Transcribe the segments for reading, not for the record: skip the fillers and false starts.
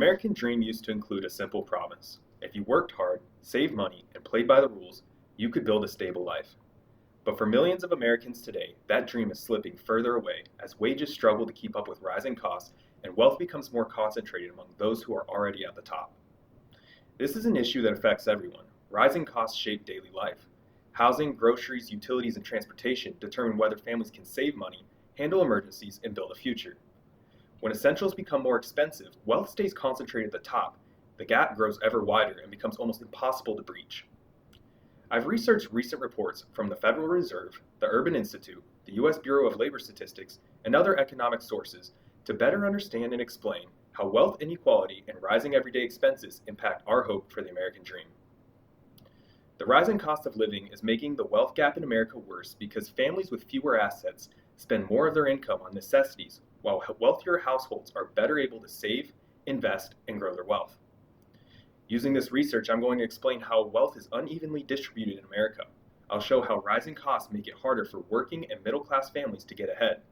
American dream used to include a simple promise. If you worked hard, saved money, and played by the rules, you could build a stable life. But for millions of Americans today, that dream is slipping further away as wages struggle to keep up with rising costs and wealth becomes more concentrated among those who are already at the top. This is an issue that affects everyone. Rising costs shape daily life. Housing, groceries, utilities, and transportation determine whether families can save money, handle emergencies, and build a future. When essentials become more expensive, wealth stays concentrated at the top. The gap grows ever wider and becomes almost impossible to breach. I've researched recent reports from the Federal Reserve, the Urban Institute, the U.S. Bureau of Labor Statistics, and other economic sources to better understand and explain how wealth inequality and rising everyday expenses impact our hope for the American dream. The rising cost of living is making the wealth gap in America worse because families with fewer assets spend more of their income on necessities, while wealthier households are better able to save, invest, and grow their wealth. Using this research, I'm going to explain how wealth is unevenly distributed in America. I'll show how rising costs make it harder for working and middle-class families to get ahead.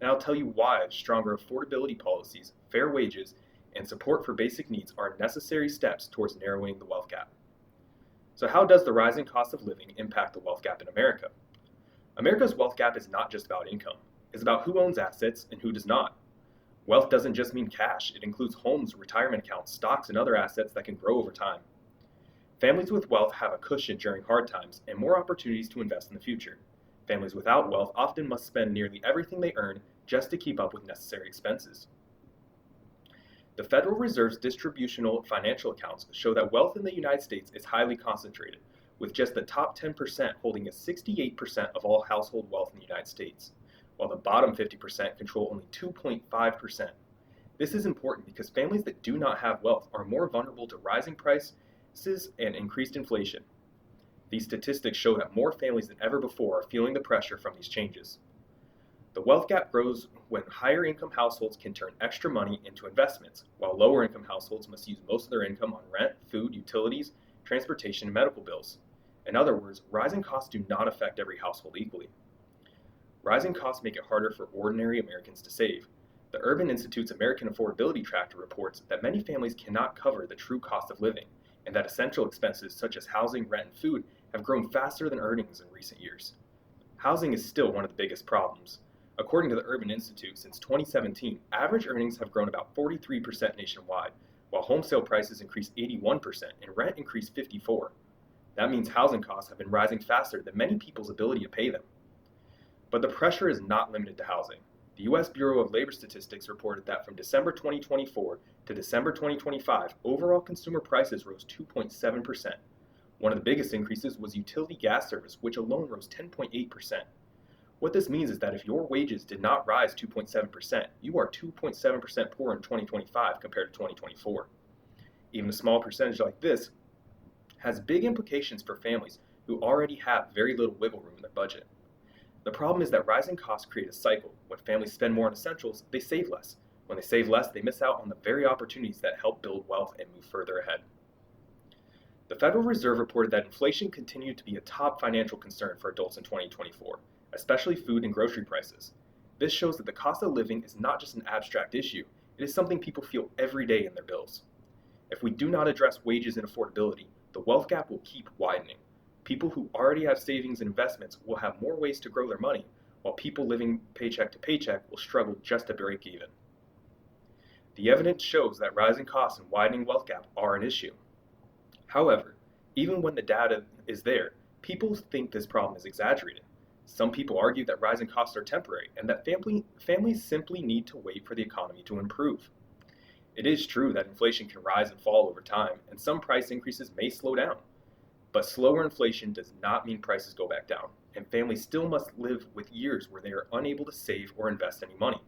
And I'll tell you why stronger affordability policies, fair wages, and support for basic needs are necessary steps towards narrowing the wealth gap. So how does the rising cost of living impact the wealth gap in America? America's wealth gap is not just about income. It's about who owns assets and who does not. Wealth doesn't just mean cash. It includes homes, retirement accounts, stocks, and other assets that can grow over time. Families with wealth have a cushion during hard times and more opportunities to invest in the future. Families without wealth often must spend nearly everything they earn just to keep up with necessary expenses. The Federal Reserve's distributional financial accounts show that wealth in the United States is highly concentrated, with just the top 10% holding a 68% of all household wealth in the United States, while the bottom 50% control only 2.5%. This is important because families that do not have wealth are more vulnerable to rising prices and increased inflation. These statistics show that more families than ever before are feeling the pressure from these changes. The wealth gap grows when higher income households can turn extra money into investments, while lower income households must use most of their income on rent, food, utilities, transportation, and medical bills. In other words, rising costs do not affect every household equally. Rising costs make it harder for ordinary Americans to save. The Urban Institute's American Affordability Tracker reports that many families cannot cover the true cost of living, and that essential expenses such as housing, rent, and food have grown faster than earnings in recent years. Housing is still one of the biggest problems. According to the Urban Institute, since 2017, average earnings have grown about 43% nationwide, while home sale prices increased 81% and rent increased 54%. That means housing costs have been rising faster than many people's ability to pay them. But the pressure is not limited to housing. The U.S. Bureau of Labor Statistics reported that from December 2024 to December 2025, overall consumer prices rose 2.7%. One of the biggest increases was utility gas service, which alone rose 10.8%. What this means is that if your wages did not rise 2.7%, you are 2.7% poorer in 2025 compared to 2024. Even a small percentage like this has big implications for families who already have very little wiggle room in their budget. The problem is that rising costs create a cycle. When families spend more on essentials, they save less. When they save less, they miss out on the very opportunities that help build wealth and move further ahead. The Federal Reserve reported that inflation continued to be a top financial concern for adults in 2024, especially food and grocery prices. This shows that the cost of living is not just an abstract issue, it is something people feel every day in their bills. If we do not address wages and affordability, the wealth gap will keep widening. People who already have savings and investments will have more ways to grow their money, while people living paycheck to paycheck will struggle just to break even. The evidence shows that rising costs and widening wealth gap are an issue. However, even when the data is there, people think this problem is exaggerated. Some people argue that rising costs are temporary and that families simply need to wait for the economy to improve. It is true that inflation can rise and fall over time, and some price increases may slow down. But slower inflation does not mean prices go back down, and families still must live with years where they are unable to save or invest any money.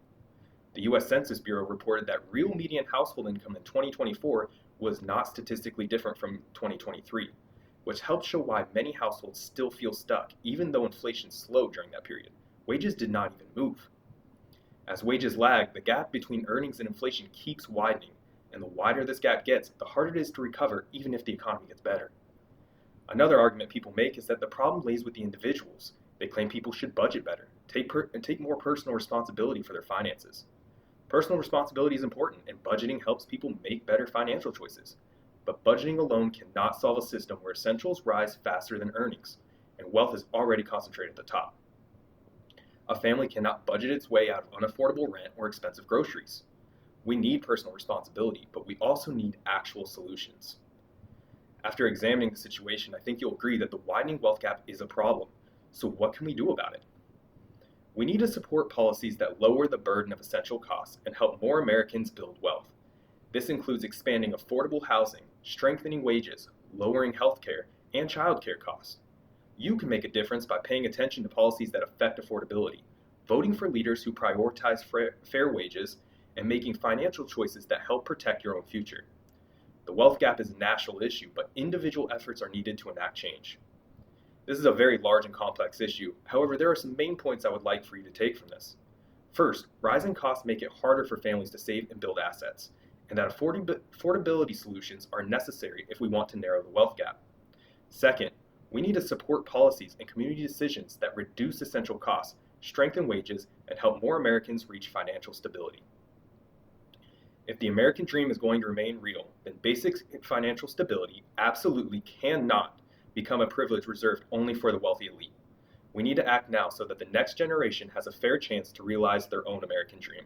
The U.S. Census Bureau reported that real median household income in 2024 was not statistically different from 2023, which helps show why many households still feel stuck, even though inflation slowed during that period. Wages did not even move. As wages lag, the gap between earnings and inflation keeps widening, and the wider this gap gets, the harder it is to recover even if the economy gets better. Another argument people make is that the problem lays with the individuals. They claim people should budget better, take more personal responsibility for their finances. Personal responsibility is important, and budgeting helps people make better financial choices. But budgeting alone cannot solve a system where essentials rise faster than earnings, and wealth is already concentrated at the top. A family cannot budget its way out of unaffordable rent or expensive groceries. We need personal responsibility, but we also need actual solutions. After examining the situation, I think you'll agree that the widening wealth gap is a problem. So what can we do about it? We need to support policies that lower the burden of essential costs and help more Americans build wealth. This includes expanding affordable housing, strengthening wages, lowering healthcare, and childcare costs. You can make a difference by paying attention to policies that affect affordability, voting for leaders who prioritize fair wages, and making financial choices that help protect your own future. The wealth gap is a national issue, but individual efforts are needed to enact change. This is a very large and complex issue. However, there are some main points I would like for you to take from this. First, rising costs make it harder for families to save and build assets, and that affordability solutions are necessary if we want to narrow the wealth gap. Second, we need to support policies and community decisions that reduce essential costs, strengthen wages, and help more Americans reach financial stability. If the American dream is going to remain real, then basic financial stability absolutely cannot become a privilege reserved only for the wealthy elite. We need to act now so that the next generation has a fair chance to realize their own American dream.